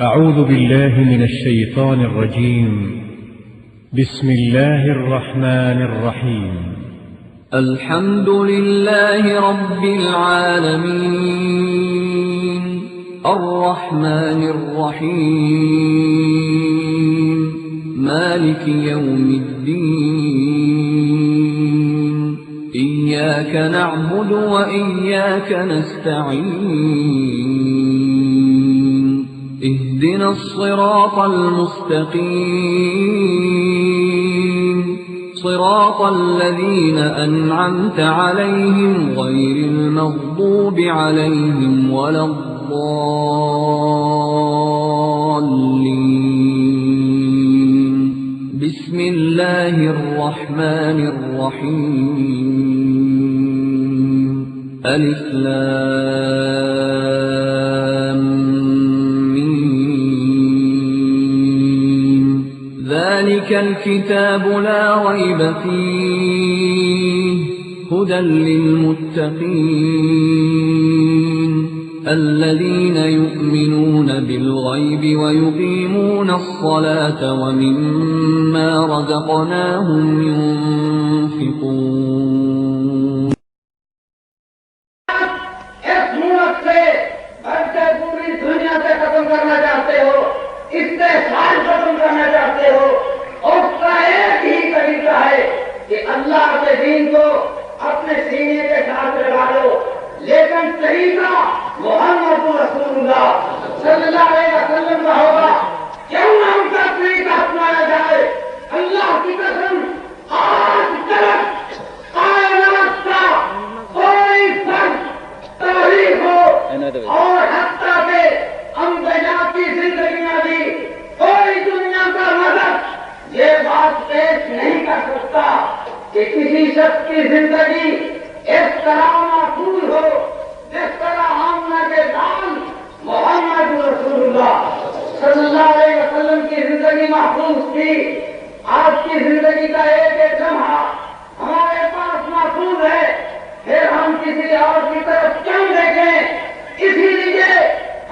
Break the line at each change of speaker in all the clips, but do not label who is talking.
أعوذ بالله من الشيطان الرجيم. بسم الله الرحمن الرحيم.
الحمد لله رب العالمين الرحمن الرحيم مالك يوم الدين إياك نعبد وإياك نستعين اهدنا الصراط المستقيم صراط الذين أنعمت عليهم غير المغضوب عليهم ولا الضالين بسم الله الرحمن الرحيم ألف لام ذلك الكتاب لا ريب فيه هدى للمتقين الذين يؤمنون بالغيب ويقيمون الصلاة ومما رزقناهم ينفقون.
کہ اللہ کے دین کو اپنے سینے کے ساتھ لگا دو، لیکن طریقہ محمد رسول اللہ صلی اللہ علیہ وسلم کا ہوگا. کیوں نہ ان کا طریقہ اپنایا جائے؟ اللہ کی قسم آج تک کائنات کا کوئی فرد تاریخ ہو اور حتیٰ کہ انبیاء کی زندگیاں بھی کوئی دنیا کا مذہب یہ بات پیش نہیں کر سکتا کہ کسی شخص کی زندگی اس طرح محفوظ ہو جس طرح آمنہ کے دان محمد رسول اللہ صلی اللہ علیہ وسلم کی زندگی محفوظ تھی. آپ کی زندگی کا ایک ایک لمحہ ہمارے پاس محفوظ ہے، پھر ہم کسی اور کی طرف کیوں دیکھیں؟ اسی لیے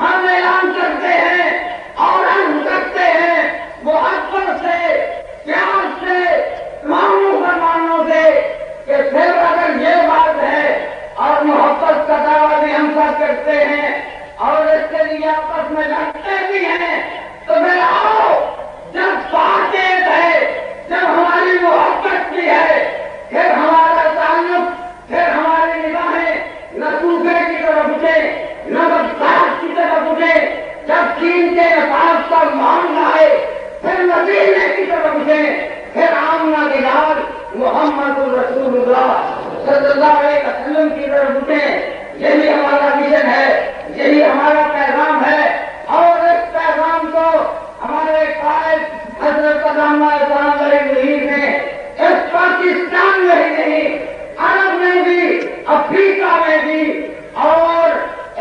ہم اعلان کرتے ہیں اور ہم کرتے ہیں محبت سے، پیار سے، تمام مسلمانوں سے کہ پھر اگر یہ بات ہے اور محبت کا دعویٰ بھی ہم سب کرتے ہیں اور اس کے لیے آپس میں لڑتے بھی ہیں، تو پھر آؤ جب بات ایک ہے، جب ہماری محبت بھی ہے، پھر ہمارا تعلق، پھر ہماری نگاہیں نہ دوسرے کی طرف اٹھے نہ بدکار کی طرف اٹھے. جب چین کے افراد کا معاملہ ہے پھر مدینے کی طرف اٹھے، پھر آمنہ کے لال محمد رسول اللہ صلی اللہ علیہ وسلم کی طرف اٹھیں. یہی ہمارا مشن ہے، یہی ہمارا پیغام ہے، اور اس پیغام کو ہمارے قائد حضرت علامہ اقبال علیہ نے اس پاکستان میں ہی نہیں، عرب میں بھی، افریقہ میں بھی، اور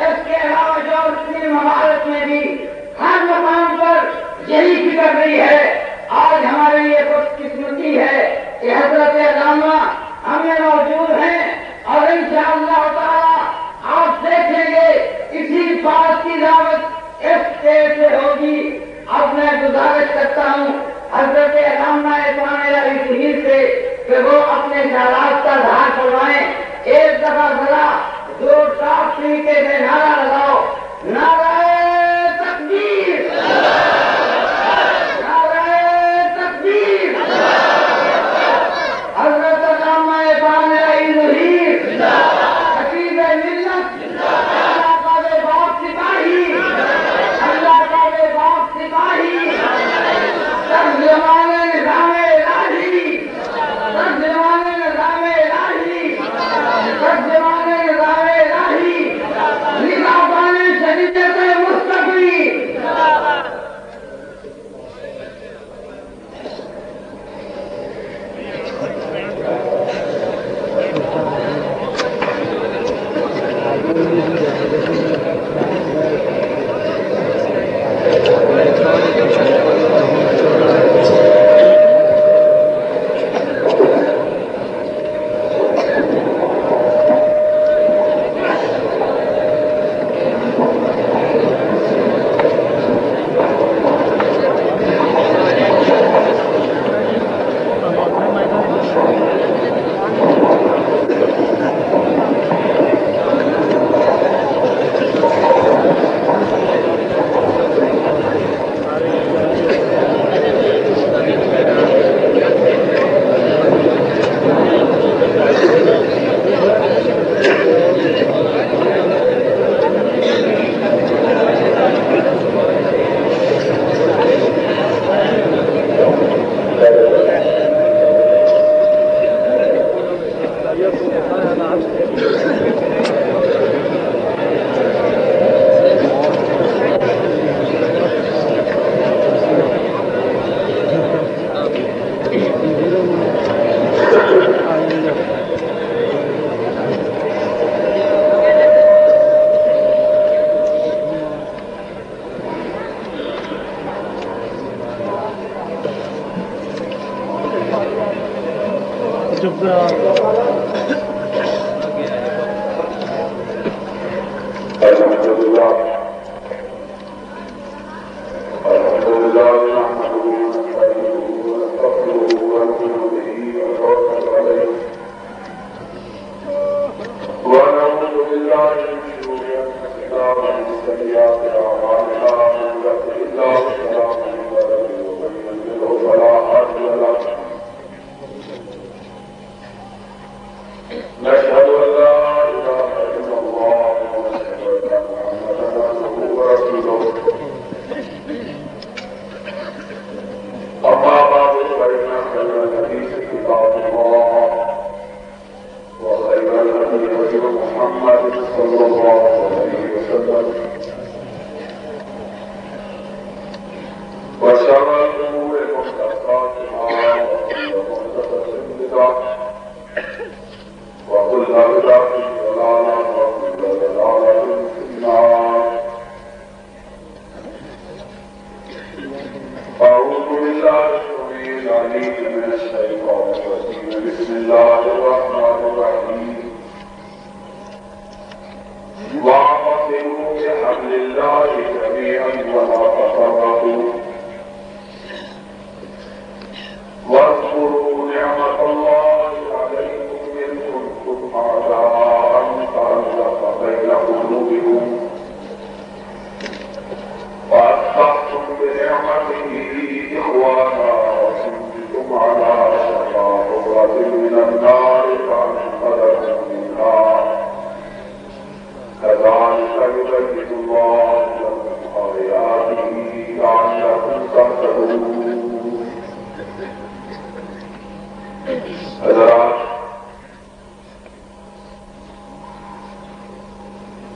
اس کے علاوہ جو مسلم ممالک میں بھی ہر مقام پر یہی فکر رہی ہے. آج ہمارے لیے خوش قسمتی ہے کہ حضرت علامہ ہمیں موجود ہیں، اور انشاءاللہ تعالی آپ دیکھیں گے اسی بات کی دعوت اس اسٹیج سے ہوگی. اب میں گزارش کرتا ہوں حضرت علامہ اقبال علیہ سے کہ وہ اپنے خیالات کا اظہار کروائیں. ایک دفعہ ذرا زوردار طریقے سے نعرہ لگاؤ، نعرہ تکبیر، حضرت علامہ اقبال علیہ خطیب ملت، اللہ کا بے باک سپاہی، اللہ کا بے باک سپاہی، ترجمان نظام الہی، ترجمان نظام الہی،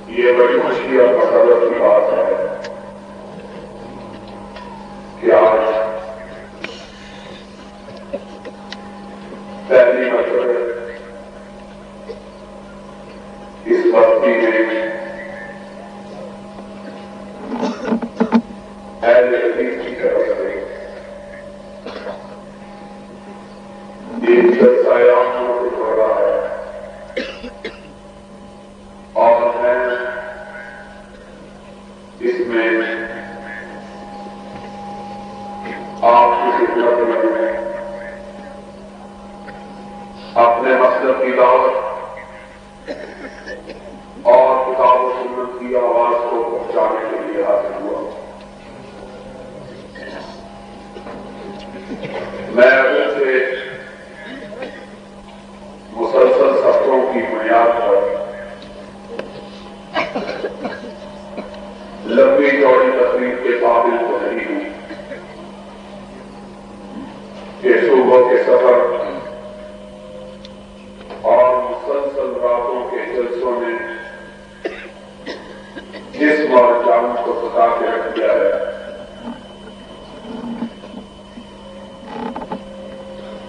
یہ بڑی خوشی اور مسرت کی بات ہے کہ آج پہلی مرتبہ اس بستی میں اہل حدیث کی طرف سے ایک جلسہ عام ہو رہا ہے اور میں اس میں آپ کی خدمت میں اپنے مقصد کی دعوت اور کتاب و سنت کی آواز کو پہنچانے کے لیے حاصل ہوا. میں اگر سے مسلسل سفروں کی بنیاد پر لمبی چوڑی تقریر کے قابل تو نہیں ہوں کہ صبح کے سفر اور مسلسل راتوں کے جلسوں نے جسم اور جان کو ستا کے رکھ دیا ہے.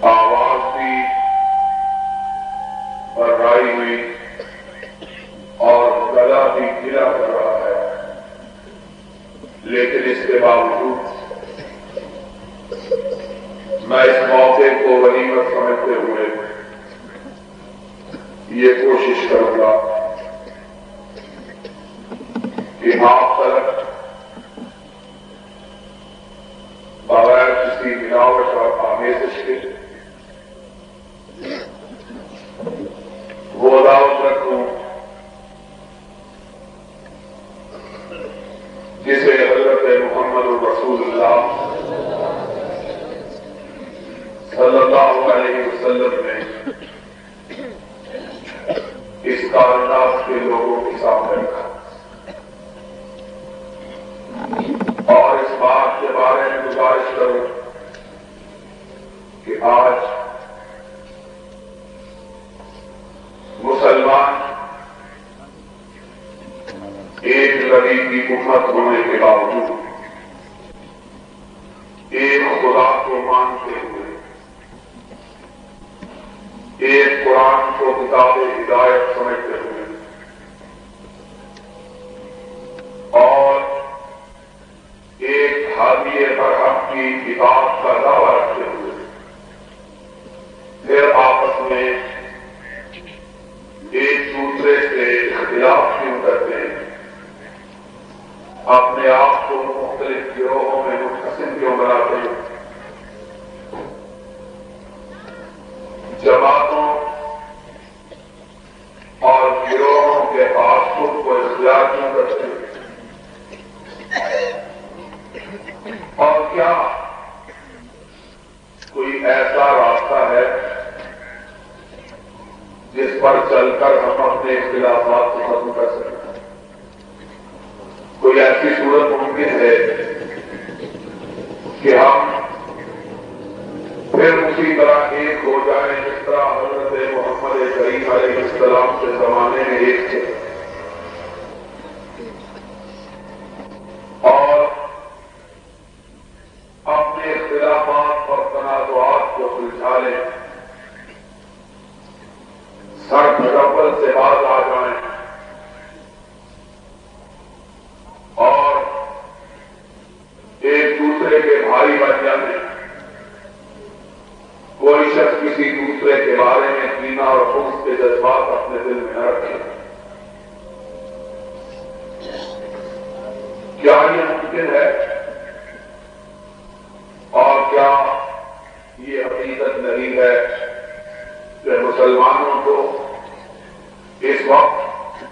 آواز بھی بڑھائی ہوئی اور گلا بھی گلا کر رہا ہے, لیکن اس کے باوجود میں اس موقع کو غنیمت سمجھتے ہوئے یہ کوشش کروں گا کہ آپ تک بغیر کسی ملاوٹ اور آمیزش کے وہ دعوت رکھوں جسے حضرت محمد رسول اللہ صلی اللہ علیہ وسلم نے اس کائنات کے لوگوں کے سامنے رکھا اور اس بات کے بارے میں گزارش کروں کہ آج نبی کی امت ہونے کے باوجود ایک خدا کو مانتے ہوئے، ایک قرآن کو کتاب ہدایت سمجھتے ہوئے اور ایک ہادی برحق کی کتاب کا دعویٰ رکھتے ہوئے پھر آپس میں ایک دوسرے سے اختلاف کیوں کرتے ہیں، اپنے آپ کو مختلف گروہوں میں منقسم کیوں بناتے ہیں، جماعتوں اور گروہوں کے پاس خود کو اختیار کیوں کرتے ہیں، اور کیا کوئی ایسا راستہ ہے جس پر چل کر ہم اپنے اختلافات کو ختم کر سکیں؟ کوئی ایسی صورت ممکن ہے کہ ہم پھر اسی طرح ایک ہو جائیں جس طرح حضرت محمد کریم علیہ السلام کے زمانے میں ایک تھے اور اپنے اختلافات اور تنازعات کو سلجھا لیں، سر تکبر سے باز آ جائیں اور ایک دوسرے کے بھائی بن جائیں، کوئی شخص کسی دوسرے کے بارے میں کینہ اور خبث کے جذبات اپنے دل میں نہ رکھے؟ کیا یہ ممکن ہے؟ اور کیا یہ حقیقت نہیں ہے کہ مسلمانوں کو اس وقت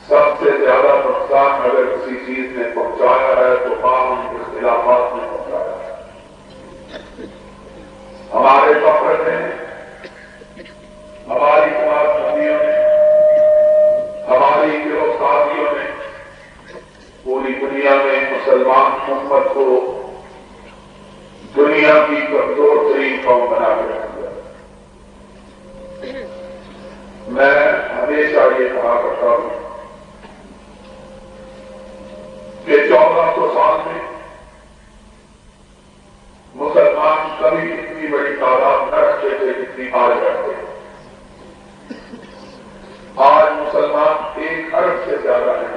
سب سے زیادہ نقصان اگر کسی چیز نے پہنچایا ہے تو قانون کے اختلافات نے پہنچایا ہے؟ ہمارے فخر نے، ہماری کمار سبھیوں نے، ہماری گروسازیوں نے پوری دنیا میں مسلمان امت کو دنیا کی کمزور ترین قوم بنا کے رکھ دیا۔ میں ہمیشہ یہ کہا کرتا ہوں کہ 1400 سال میں مسلمان کبھی اتنی بڑی تعداد نہ رکھتے تھے جتنی آج رکھتے ہیں۔ آج مسلمان 1 ارب سے زیادہ ہیں،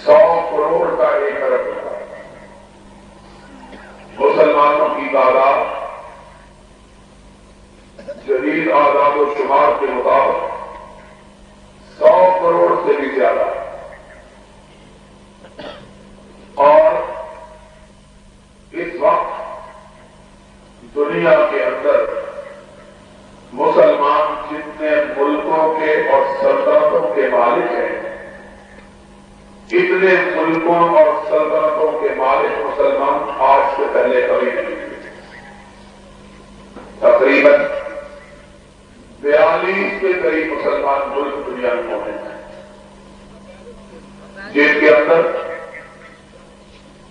100 کروڑ کا 1 ارب ہوتا ہے۔ مسلمانوں کی تعداد جدید آزاد و شمار کے مطابق 100 کروڑ سے بھی زیادہ ہے، اور اس وقت دنیا کے اندر مسلمان جتنے ملکوں کے اور سلطنتوں کے مالک ہیں، اتنے ملکوں اور سلطنتوں کے مالک مسلمان آج سے پہلے کبھی نہیں تھے۔ تقریباً 42 کے قریب مسلمان ملک دنیا میں موجود ہیں، جن کے اندر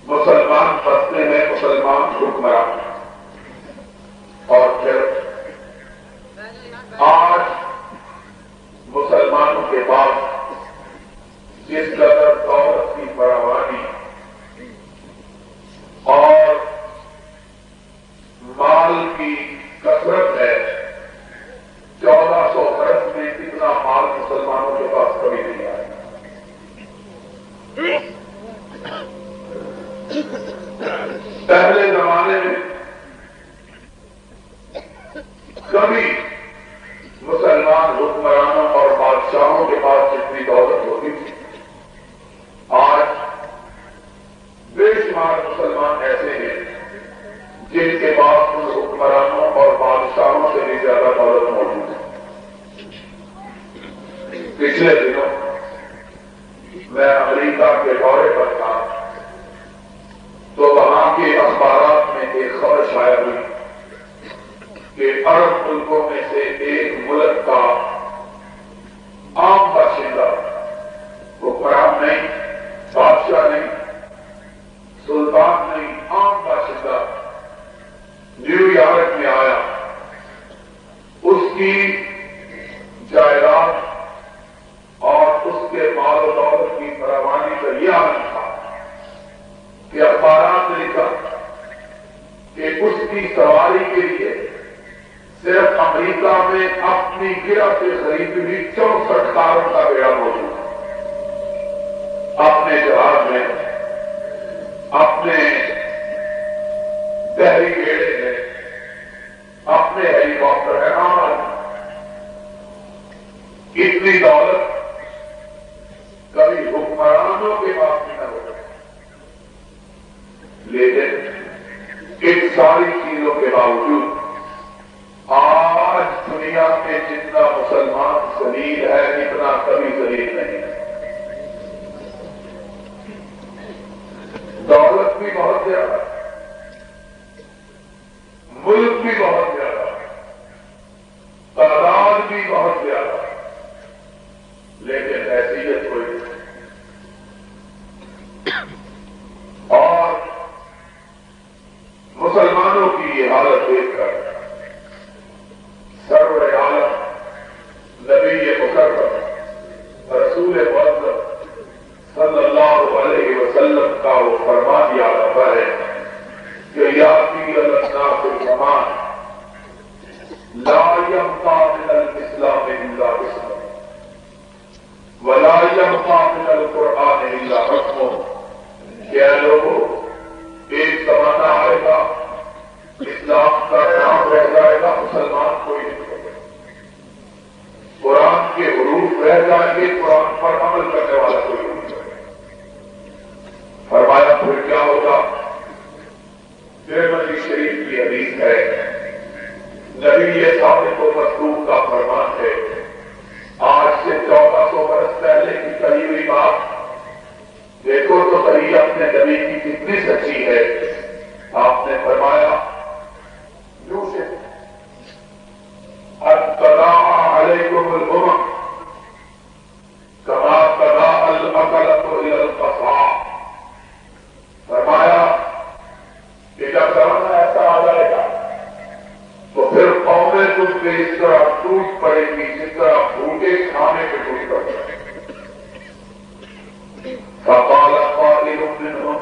مسلمان بستے ہیں، مسلمان حکمران ہیں۔ اور پھر آج مسلمانوں کے پاس جس قدر دولت کی فراوانی اور مال کی کثرت ہے، 1400 برس میں اتنا مال مسلمانوں کے پاس کبھی نہیں آیا۔ پہلے زمانے میں کبھی مسلمان حکمرانوں اور بادشاہوں کے پاس جتنی دولت ہوتی تھی، آج بے شمار مسلمان ایسے ہیں جن کے پاس ان حکمرانوں اور بادشاہوں سے بھی زیادہ دولت موجود ہے۔ پچھلے دنوں میں امریکہ کے دورے پر تھا تو وہاں کے اخبارات میں ایک خبر شائع ہوئی کہ عرب ملکوں میں سے ایک ملک کا عام باشندہ، حکمران نہیں، بادشاہ نہیں، سلطان نہیں، عام باشندہ نیو یارک میں آیا، اس کی جائیداد اور اس کے مال و کی سواری کے لیے صرف امریکہ میں اپنی گرہ سے خرید ہوئی 64 کاروں کا بیڑا موجود ہے. اپنے جہاز میں، اپنے بحری بیڑے میں، اپنے ہیلی کاپٹر ہے. اتنی دولت کبھی حکمرانوں کے پاس بھی نہ ہو سکتی. لیکن ان ساری چیزوں کے باوجود آج دنیا میں جتنا مسلمان ذلیل ہے اتنا کبھی ذلیل نہیں ہے. دولت بھی بہت زیادہ، ملک بھی بہت زیادہ، تعداد بھی بہت زیادہ، لیکن حیثیت کوئی نہیں. اور مسلمانوں کی یہ حالت دیکھ کر سرور عالم نبی مکرم رسول معظم صلی اللہ علیہ وسلم کا وہ فرمان یاد آتا ہے کہ یاتی الناس الزمان لا يبقى من الاسلام الا اسمه ولا يبقى من القرآن الا حكمه. کیا لوگوں ایک زمانہ آئے گا اسلام کا نام رہ جائے گا، مسلمان کوئی نہیں ہوگا. قرآن کے حروف رہ جائیں گے، قرآن پر عمل کرنے والا کوئی نہیں ہوگا. فرمایا پھر کیا ہوگا؟ ترمذی شریف کی حدیث ہے، نبی صادق و مصدوق کا فرمان ہے. آج سے 1400 برس پہلے کی کہی ہوئی بات دیکھو تو صحیح اپنے نبی کی کتنی سچی ہے. آپ نے فرمایا اتباع علیکم الامم کما تباع الاکلۃ الی القصاء. فرمایا کہ جب زمانہ ایسا آ جائے گا تو پھر قومیں تم پہ اس طرح ٹوٹ پڑے گی جس طرح بھوٹے کھانے پہ ٹوٹ پڑے گی. فقال قائل منهم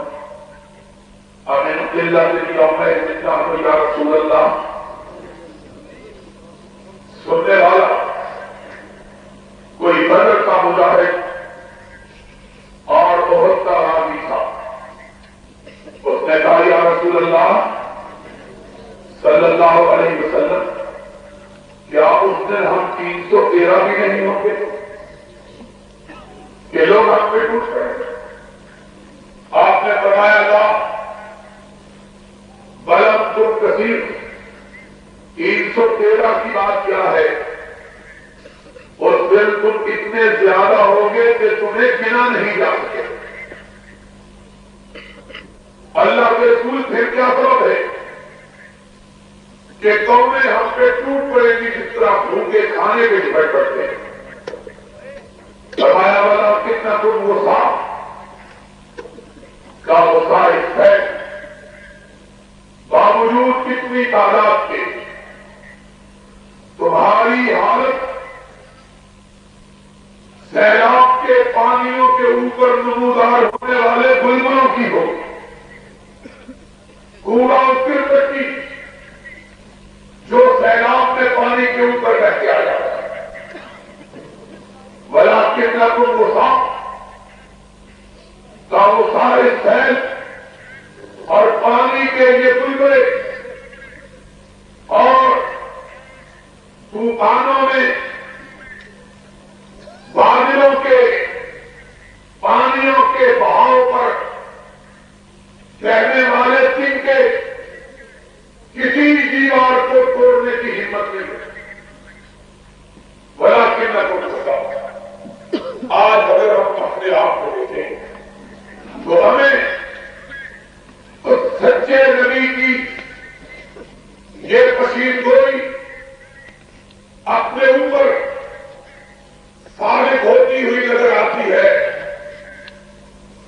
امن قلة يومئذ نحن یا رسول اللہ. سننے والا کوئی بدر کا مجاہد اور احد کا راوی تھا. اس نے کہا یا رسول اللہ صلی اللہ علیہ وسلم کیا اس دن ہم 313 بھی نہیں ہوں گے کہ لوگ ہم پہ ٹوٹ گئے؟ آپ نے فرمایا لا بلم تم کثیر. 313 کی بات کیا ہے؟ اس دن تم اتنے زیادہ ہوگے کہ تمہیں گنا نہیں جا سکے. اللہ کے رسول پھر کیا سبب ہے کہ قومیں ہم پہ ٹوٹ پڑے گی جس طرح بھوکے کھانے پہ ڈپٹ پڑتے ہیں. فرمایا والا کتنا تم غصہ کا غصہ ہے باوجود کتنی تعداد کے تمہاری حالت سیلاب کے پانیوں کے اوپر نمودار ہونے والے بلبلوں کی ہو. کوڑا کرکٹی جو سیلاب میں پانی کے اوپر بہ کے آ جاتا ہے. بلا کتنا تم غصہ کا وہ سارے سیل اور پانی کے یہ بلبلے اور طوفانوں میں بادلوں کے پانیوں کے بہاؤ پر رہنے والے دن کے کسی دیوار کو توڑنے کی ہمت نہیں ہے. بلا کہ میں تم کو آج اگر ہم اپنے آپ کو دیکھیں تو ہمیں اس سچے نبی کی یہ پشین گوئی اپنے اوپر ثابت ہوتی ہوئی نظر آتی ہے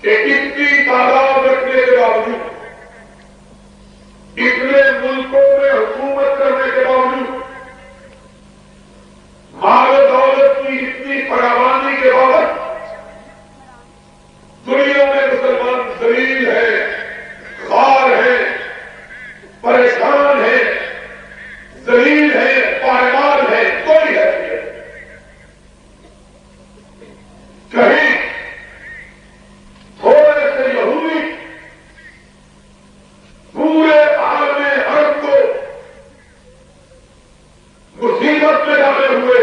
کہ اتنی تعداد رکھنے کے باوجود، اتنے ملکوں میں حکومت کرنے کے باوجود، مال و دولت کی اتنی فراوانی کے باوجود دنیا میں مسلمان ذلیل ہے، خوار ہے، پریشان مصیبت میں ڈالے ہوئے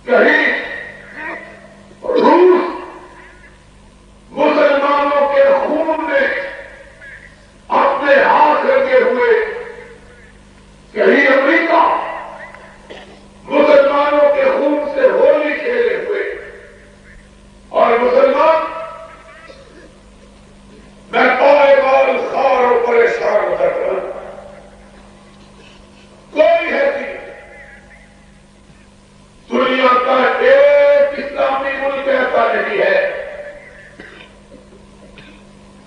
کہیں روس مسلمانوں کے خون میں اپنے ہاتھ رکھے ہوئے، کہیں امریکہ مسلمانوں کے خون سے ہولی کھیلے ہوئے، اور مسلمان میں پائے بال خار اور پریشان کر رہا ہوں. کوئی ہے دنیا کا ایک اسلامی ملک ایسا نہیں ہے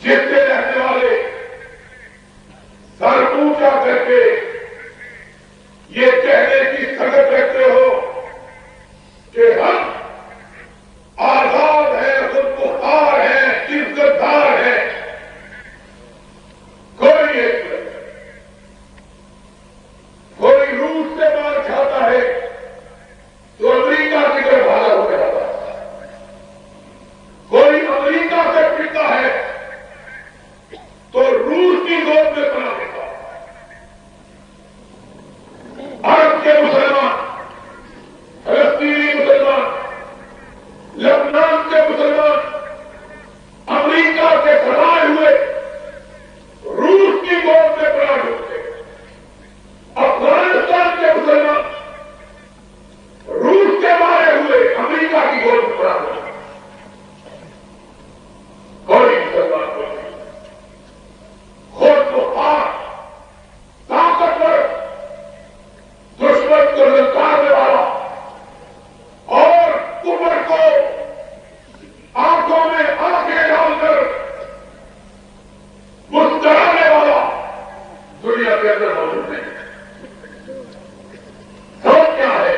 جس سے رہنے والے سر اونچا کر کے یہ کہنے کی سکت رکھتے ہو کہ ہم آزاد ہیں، خود مختار ہیں، عزت دار ہیں. کوئی ایک کوئی روس سے مار کھاتا ہے تو امریکہ کی طرف بھاگا ہو جاتا ہے، کوئی امریکہ سے پڑتا ہے تو روس کی گود میں پناہ دیتا ہے. عرب کے مسلمان، فلسطینی مسلمان، لبنان کے مسلمان امریکہ کے سرائے ہوئے روس کی گود میں پناہ ڈھونڈتے. افغانستان کے مسلمان روس کے مارے ہوئے امریکہ کی گود میں پناہ ڈھونڈتے. کوئی مسلمان کو نہیں، خود مختار، طاقتور، دشمن کو للکارنے والا اور کفر کو آنکھوں میں آنکھیں ڈال کر مسکرانے والا دنیا کے اندر موجود نہیں. سبب کیا ہے؟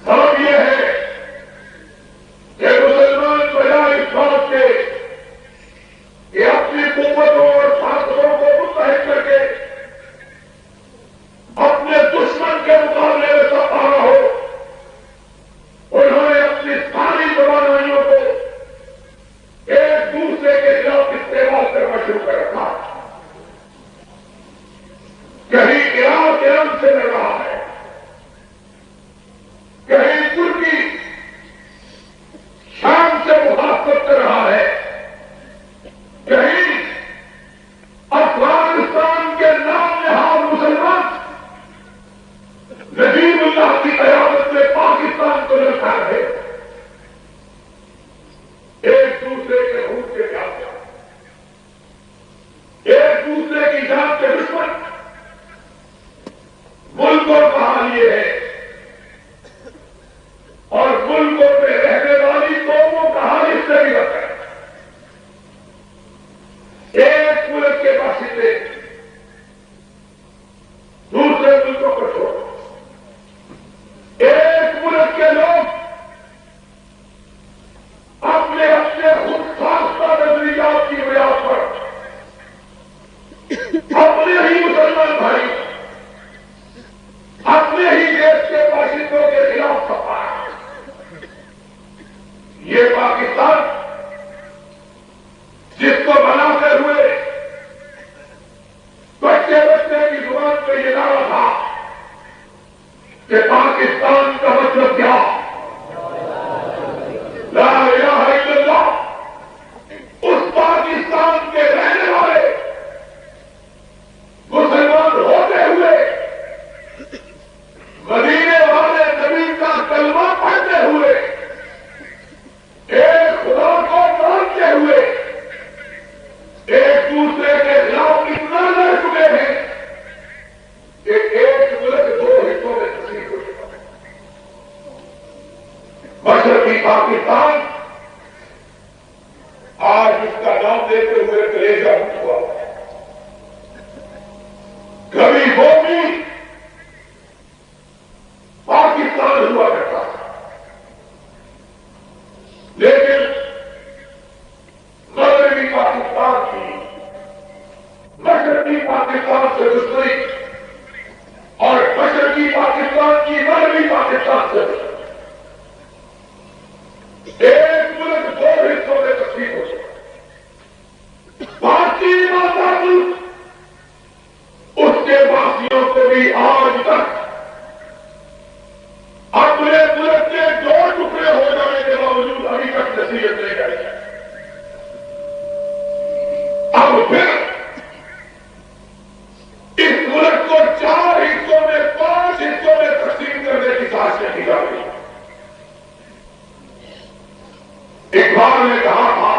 سبب یہ ہے کہ مسلمان بجائے اس بات کے کہ اپنی قوتوں اور طاقتوں کو متحد کر کے اپنے دشمن کے مقابلے میں سب آ رہا ہو، انہوں نے اپنی ساری توانائیوں کو ایک دوسرے کے خلاف استعمال کرنا شروع کر رکھا. کہیں عراق ایران سے لڑ رہا ہے، کہیں ترکی شام سے محافظت کر رہا ہے، کہیں افغانستان کے نام نہاد مسلمان نظیم اللہ کی قیادت میں پاکستان کو لڑتا ہے. ایک دوسرے کے خون کے پیاسے، ایک دوسرے کی جان کے دشمن. ملکوں کا حال یہ ہے، اور ملکوں میں رہنے والی قوموں کا حال اس سے بھی بدتر ہے. ایک ملک کے باشندے دوسرے ملکوں کو چھوڑ، ایک ملک کے لوگ اپنے اپنے خود ساختہ نظریات کی بنیاد پر اپنے ہی مسلمان بھائی، اپنے ہی دیش کے باشندوں کے خلاف سفا. یہ پاکستان جس کو بناتے ہوئے بچے بچے کی زبان پہ یہ نعرہ تھا کہ پاکستان کا مطلب کیا؟ لا الہ الا اللہ. اس پاکستان کے رہنے والے مسلمان ہوتے ہوئے، مدینے والے نبی کا کلمہ پڑھتے ہوئے، ایک خدا کو مانتے ہوئے، ایک دوسرے کے خلاف اتنا لڑ چکے ہیں کہ ایک ملک دو حصوں میں تقسیم ہو چکا ہے. مشرقی پاکستان آج اس کا نام دیتے ہوئے کلیجہ ہوا. کبھی وہ بھی پاکستان ہوا کرتا، لیکن مغربی پاکستان کی مشرقی پاکستان سے دشمنی اور مشرقی پاکستان کی مغربی پاکستان سے دشمنی. ایک ملک دو حصوں میں تقسیم ہو چکا. بھارتی ماتا ملک اس کے واقعوں کو بھی تک اپنے ملک کے 2 ٹکڑے ہو جانے کے باوجود ابھی تک نصیحت نہیں کری ہے. اب پھر اس ملک کو 4 حصوں میں 5 حصوں میں تقسیم کرنے کی سازشیں کی جا رہی ہیں. اقبال نے کہا تھا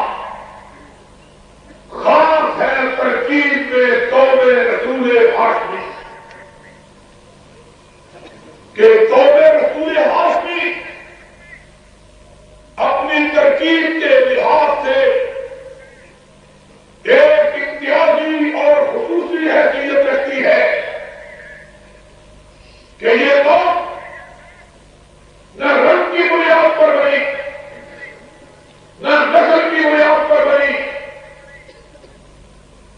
خاص ہے ترکیب میں توبہ رسول ہاشمی کہ توبہ رسول ہاشمی اپنی ترکیب کے لحاظ سے ایک امتیازی اور خصوصی حیثیت رکھتی ہے کہ یہ لوگ نہ رنگ کی بنیاد پر بنی، نہ نسل کی بنیاد پر بنی،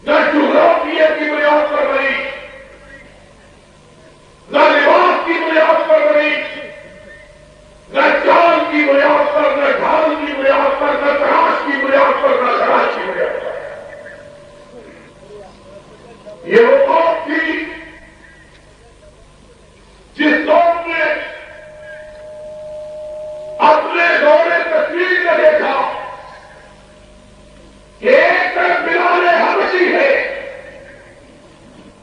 نہ جغرافیہ کی بنیاد پر بنی، نہ لباس کی بنیاد پر بنی، نہ چال کی بنیاد پر، نہ ڈھال کی بنیاد پر، نہ تراش کی بنیاد پر، نہ خراش کی بنیاد پر. یہ وہ قوم تھی جس قوم نے اپنے دور تصویر میں دیکھا کہ ایک طرف بلال حبشی ہے،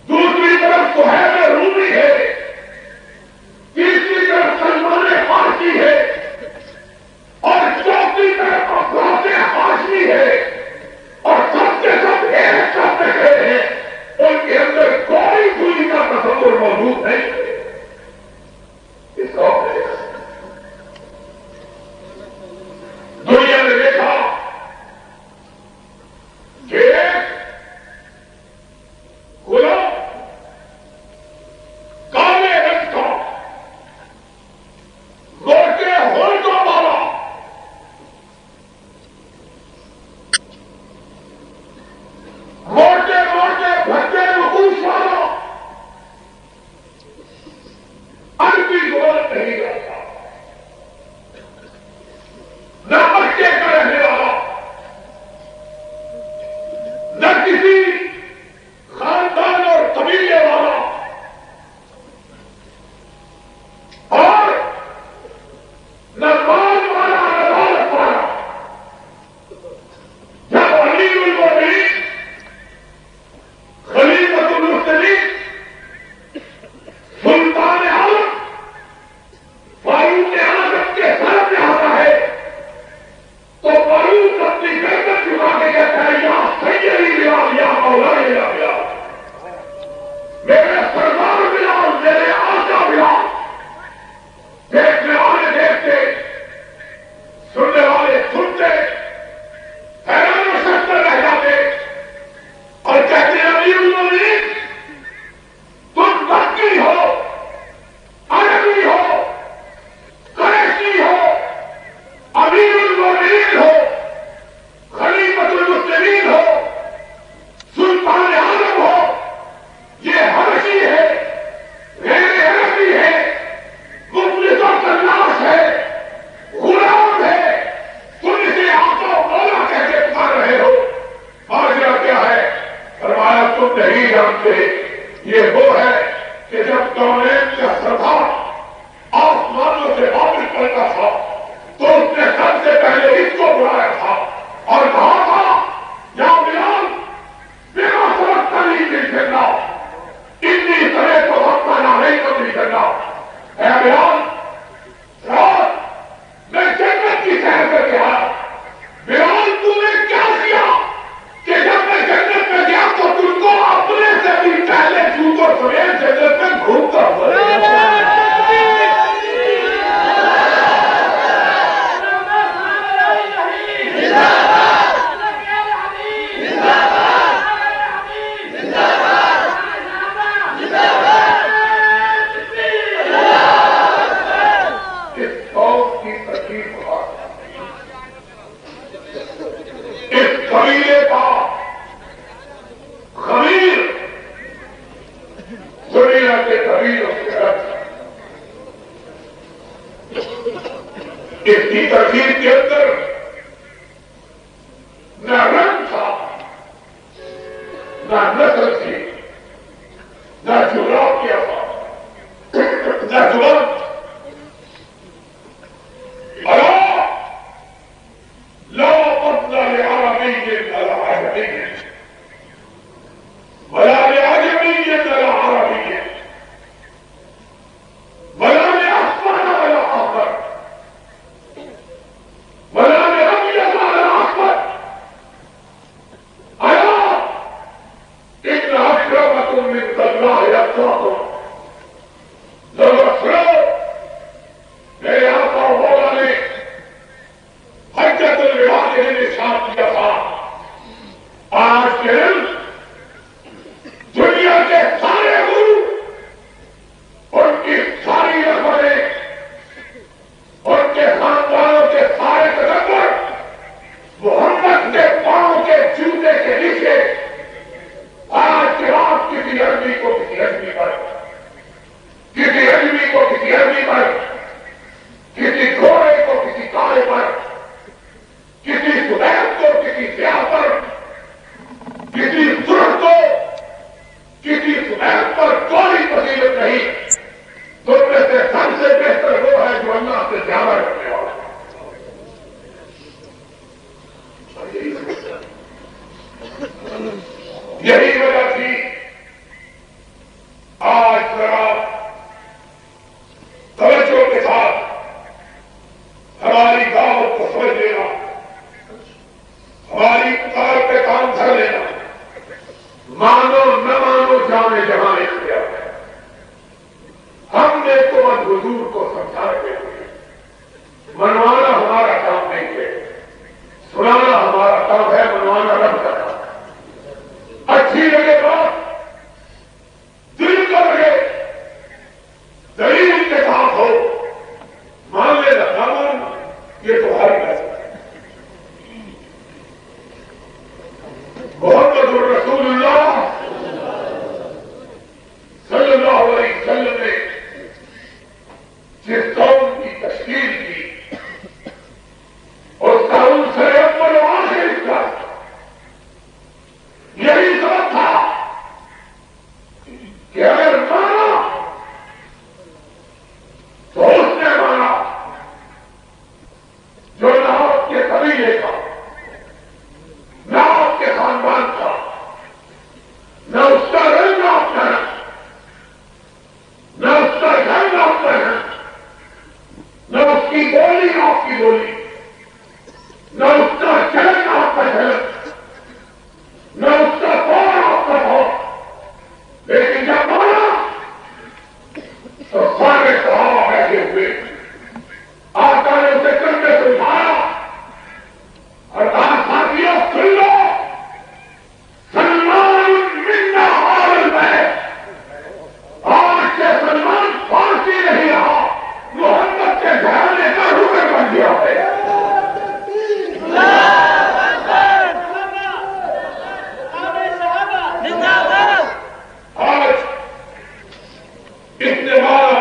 دوسری طرف سہیل رومی ہے، تیسری طرف سلمان فارسی ہے اور چوتھی طرف افراط ہاشمی ہے، اور سب کے سب ایک ساتھ کھڑے ہیں. ان کے اندر کوئی دوری کا تصور موجود نہیں. اس قوم نے دنیا نے دیکھا کہ غلام کالے رنگ کا موٹے ہونٹوں والا موٹے بھٹے نقوش والا عربی زبان نہیں رہتا، نہ مکے کا رہنے والا، نہ کسی خاندان اور قبیلے والا، اور نہ مال والا نہ دولت والا. جب امیر المومنین خلیفۃ المرسلین سلطان عالم فاروق اعظم کے سامنے آتا ہے تو فاروق اپنی گردن جھکا کے کہتا ہے یا سیدی بلال، یا مولانا یا بلال، میرے سردار بلال، میرے آقا بلال. دیکھنے والے دیکھتے، سننے والے سنتے، حیران و شکر رہ جاتے اور کہتے ہیں امیر المومنین تم مکی ہو، عربی ہو، قریشی ہو، امیر المومنین ہو، خلیفۃ المسلمین ہو، سلطان عالم ہو، یہ حبشی ہے، غیر عربی ہے، مفلس و تلاش ہے، غلام ہے، تم اسے آقا و مولا کہہ کے پکار رہے ہو. ماجرا کیا ہے؟ فرمایا تم نہیں جانتے، یہ وہ ہے کہ جب کونین کا سردار آسمانوں سے واپس کرتا تھا تو اس نے سب سے پہلے اس کو بلایا تھا اور کہا تھا یا بلال بنا سبق تعلیم نہیں کرنا، اتنی طرح تو اپنا نہیں کبھی کرنا. اے بلال رات میں جنت کی سیر کر کے آیا. بلال تم نے کیا کیا کہ جب میں جنت میں گیا تو تم کو اپنے سے بھی پہلے جوتوں سمیت جنت میں گھومتا ہوا قبیلے کا خمیر دنیا کے قبیل اس کے رکھ اس کی ترکیب کے اندر نہ رنگ تھا، نہ نسل تھی، نہ جغرافیہ تھا، حضور کو سمجھاتے ہوئے منوانا ہمارا کام نہیں ہے، سنانا ہمارا کام ہے، منوانا رب کا کام ہے۔ اچھی لگے بات، دل کا لگے، دلیل کے ساتھ ہو، مان لے نہ مان، یہ تمہاری بات ہے۔ محمد الرسول اللہ صلی اللہ علیہ وسلم نے جس قوم کی تشکیل کی، اور قوم سے اول و آخر کا یہی سبب تھا کہ اگر مانا تو اس نے مانا جو نہ آپ کے قبیلے کا، نہ آپ کے خاندان کا، نہ اس کا رنگ آپ کا ہے، نہ اس کا گھر آپ کا ہے، نہ اس کی بولی آپ کی بولی، نہ اس کا چلن آپ کا چلن، نہ اس کا دور آپ کا دور، لیکن جب مانا تو سارے صحابہ بیٹھے ہوئے، آقا نے اسے کندھے سے اٹھایا اور کہا ساتھیوں سن لو، سلمان منا آل بیت، آج سے سلمان فارسی نہیں رہا، محمد کے گھرانے کا رکن بن گیا ہے۔ آج اس نے مارا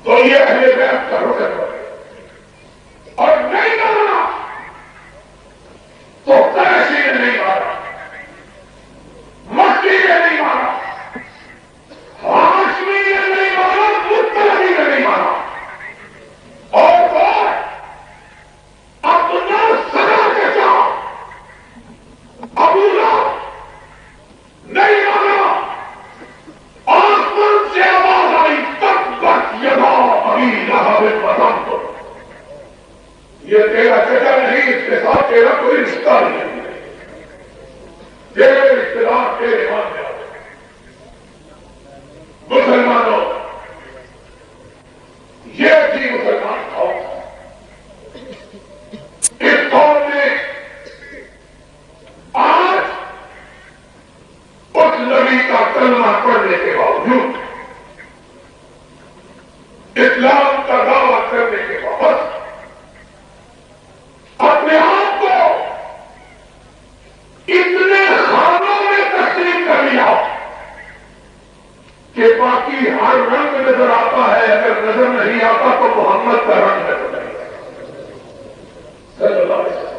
تو یہ اہل بیت کا رکن بنے، اور نہیں مارا تو قریشی نے نہیں مارا، مکی نے نہیں مارا، ہاشمی نے نہیں مارا، مطلبی نے نہیں مارا، اور وہ اپنا سزا کے ساتھ ابو لہب نہیں مارا۔ آسمان سے آواز آئی تبت یدا ابی لہب وتب، یہ تیرا چچا نہیں، اس کے ساتھ تیرا کوئی رشتہ نہیں ہے، تیرے رشتے دار تیرے مان میں آتے۔ مسلمانوں، یہ تھی مسلمان قوم۔ اس قوم نے آج اس نبی کا کلمہ پڑھنے کے باوجود، اسلام کا دعویٰ کرنے کے باوجود، اپنے آپ کو اتنے خانوں میں تقسیم کر لیا کہ باقی ہر رنگ نظر آتا ہے، اگر نظر نہیں آتا تو محمد کا رنگ نظر نہیں آتا صلی اللہ علیہ وسلم۔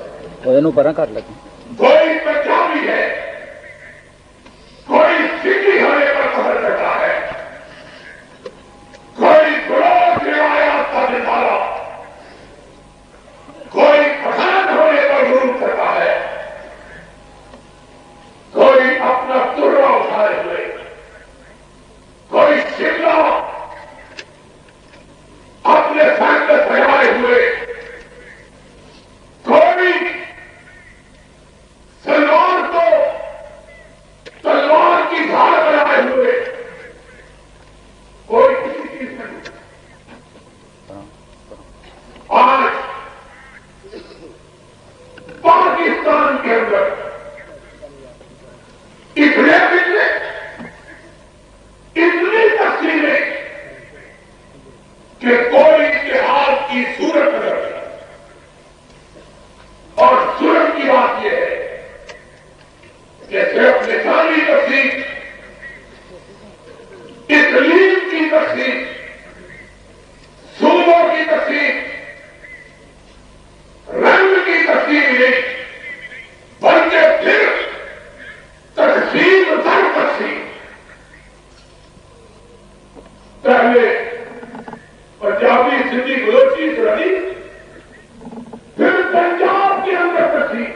کوئی پنجابی ہے، کوئی سکھی ہونے پر قدر کرتا ہے، کوئی گروہ روایات کا نظارہ، کوئی پٹھان ہونے پر غرور کرتا ہے، کوئی اپنا ترا اٹھائے ہوئے، کوئی شملہ اپنے سر میں سجائے ہوئے، کوئی سلوار کو تلوار کی دھار بنائے ہوئے، کوئی کسی چیز میں نہیں۔ آج پاکستان کے اندر اتنے فتنے، اتنی تقسیمیں کہ کوئی اتحاد کی صورت نظر نہیں۔ اور صورت کی بات یہ ہے کہ صرف لسانی تقسیم، اقلیم کی تقسیم، صوبوں کی تقسیم، رنگ کی تقسیم نہیں، بلکہ پھر تقسیم در تقسیم۔ پہلے پنجابی، سندھی، بلوچی، سرانی، پھر پنجاب کے اندر تقسیم،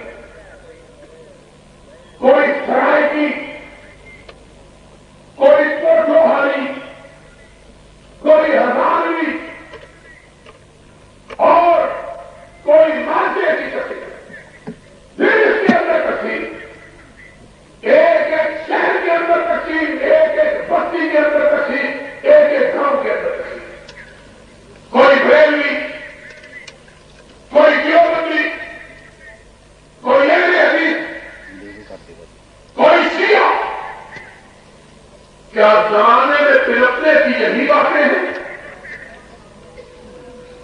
کوئی سرائے کی، کوئی کوٹوہاری، کوئی ہزاروی، اور کوئی ماسے کی تقسیم، پھر اس کے اندر تقسیم، ایک ایک شہر کے اندر تقسیم، ایک ایک بستی کے اندر تقسیم، ایک ایک زمانے میں پلپنے کی یہی باتیں ہیں.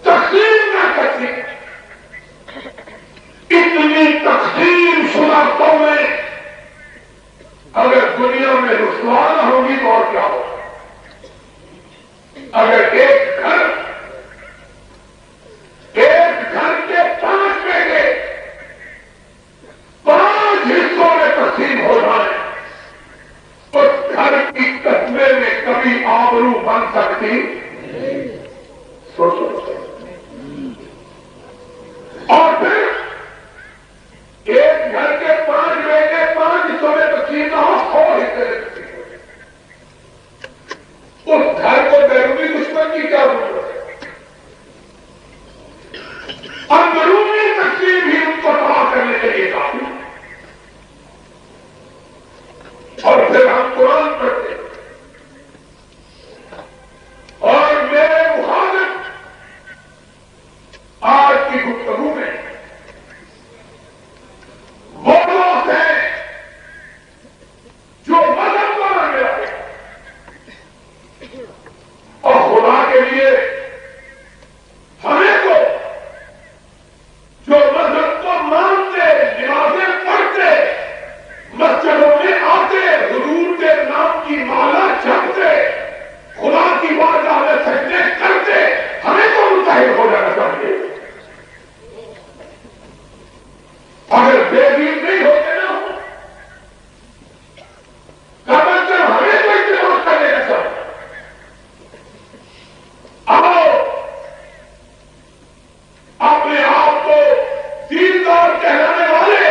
تقسیم نہ کرتی اتنی تقسیم شدہ قومیں اگر دنیا میں رسوا نہ ہوگی تو اور کیا ہوگا؟ اگر ایک گھر کے 5 بیٹے 5 حصوں میں تقسیم ہو جائیں اس گھر کی قصبے میں کبھی آبرو بن سکتی؟ سوچو. اور پھر ایک گھر کے 5 بیٹے 5 حصوں میں تقسیم نہ ہو 100 حصے میں تقسیم ہو جائے. اس گھر کو بیرونی دشمن کی کیا ضرورت ہے؟ اندرونی تقسیم ہی ان کو تباہ کرنے کے لیے کافی. اور پھر ہم قرآن پڑھتے ہیں اور میرے مخالف آج کی گفتگو میں وہ لوگ ہیں جو مذہب کو نہ ملا اور خدا کے لیے ہمیں کو جو مذہب کو مانتے نمازیں پڑھتے مسجدوں میں آتے حضور کے نام کی مالا جپتے خدا کی بارگاہ میں سجدے کرتے ہمیں تو متحد ہو جانا چاہیے. اگر بے دین نہیں ہوتے نا کم از کم ہمیں تو اتفاق کر لینا چاہیے. آؤ اپنے آپ کو دیندار کہلانے والے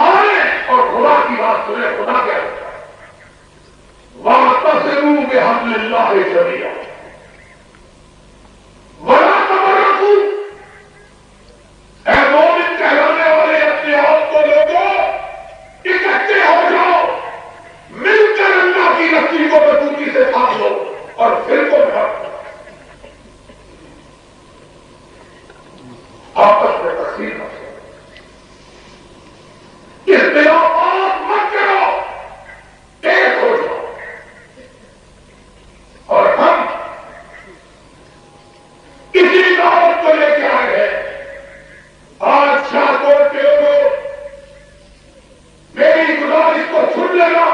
آئیں اور خدا کی بات سنیں. خدا کیا ہوتا ہے؟ وَاعْتَصِمُوا بِحَبْلِ اللَّهِ جَمِيعًا وَلَا تَفَرَّقُوا. اے مومن کہلانے والے اپنے آپ کو لوگوں اکٹھے ہو جاؤ مل کر اللہ کی رسی کو مضبوطی سے تھام لو اور پھر کو بھر آپس میں تقسیم نہ کرو. اختلافات مت کرو ایک ہو جاؤ. اور ہم اسی دعوت کو لے کے آئے ہیں. آج شاہکوٹ کے لوگوں میری گزارش کو سن لینا.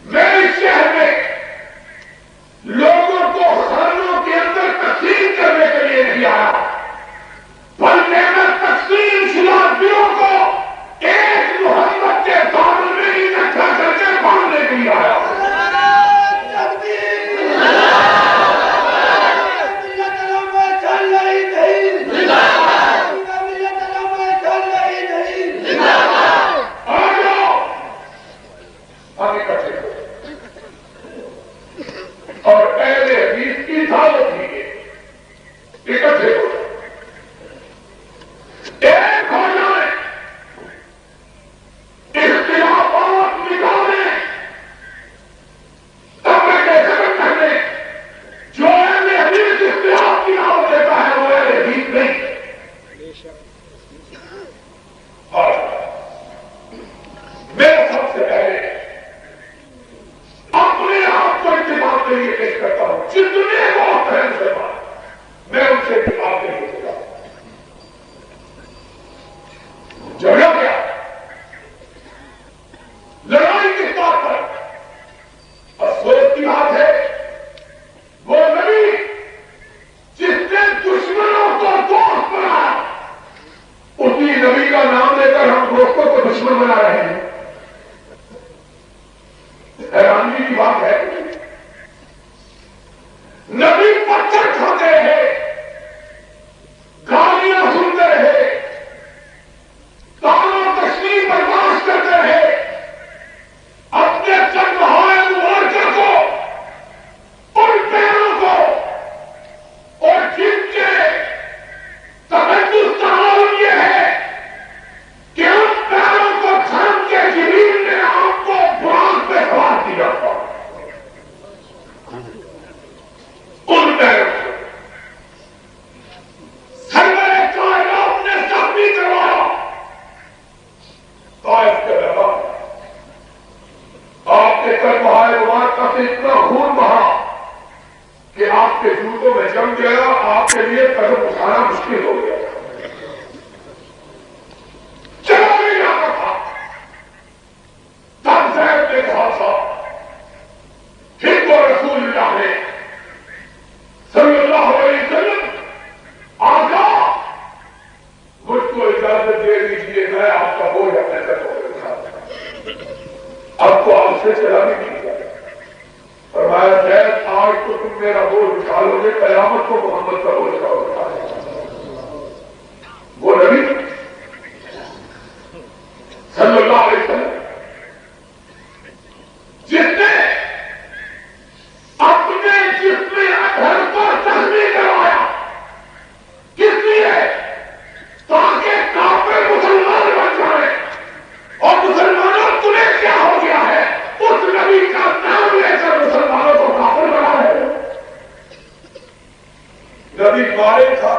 میں اس شہر میں لوگوں کو خانوں کے اندر تقسیم کرنے کے لیے نہیں آیا بلکہ میں تقسیم شدہ دلوں کو ایک محبت کے دامن میں اکٹھا کر کے باندھنے کے لیے آیا. اور اہل حدیث کی دعوت بھی ہے اکٹھے ہو ایک ہو جائیں اختلافات نکالیں تب میں کیسے کرنے جو اہل حدیث اختلاف کی دعوت دیتا ہے وہ اہل حدیث نہیں. اور میں سب سے پہلے اپنے آپ کو اتفاق کے لیے پیش کرتا ہوں. جتنے بہت بہن سے بات میں ان سے اتفاق کے لیے کرتا ہوں. جگہ کیا لڑائی کس بات پر؟ افسوس کی بات ہے وہ نبی جس نے دشمنوں کو دوست بنایا اسی نبی کا نام لے کر ہم دوستوں کو دشمن بنا رہے ہیں. حیرانی کی بات ہے. نبی پتھر کھاتے رہے گالیاں سنتے رہے تانا تشریح برداشت کرتے رہے اپنے چندہائے مبارکہ کو ان پیروں کو اور جن کے تقدس تعاون یہ ہے کہ ان پیروں کو تھام کے جبریل نے آپ کو براق پہ سوار کیا تھا. ان پیروں کو کہ آپ کے جوتوں میں جم گیا، آپ کے لیے قدم اٹھانا مشکل ہو گیا، چلا نہیں جاتا تھا۔ تب زید نے کہا تھا، پھر تو رسول اللہ نے صلی اللہ علیہ وسلم آقا مجھ کو اجازت دے دیجیے، میں آپ کا بوجھ اپنے سر پر اٹھا، اب تو آپ سے چلا نہیں کیا۔ فرمایا زید آج تو تم میرا بوجھ اٹھا لو گے، قیامت کو محمد کا بوجھ کا اٹھا وہ نبی صلی اللہ علیہ وسلم جس نے اپنے جسم اطہر پر تحمید کروایا، کس لیے؟ تاکہ کافر مسلمان بن جائے، اور مسلمانوں تمہیں کیا ہو گیا ہے؟ اس نبی کا نام لے کر مسلمانوں کو کافر بنا ہے۔ نبی مارے تھا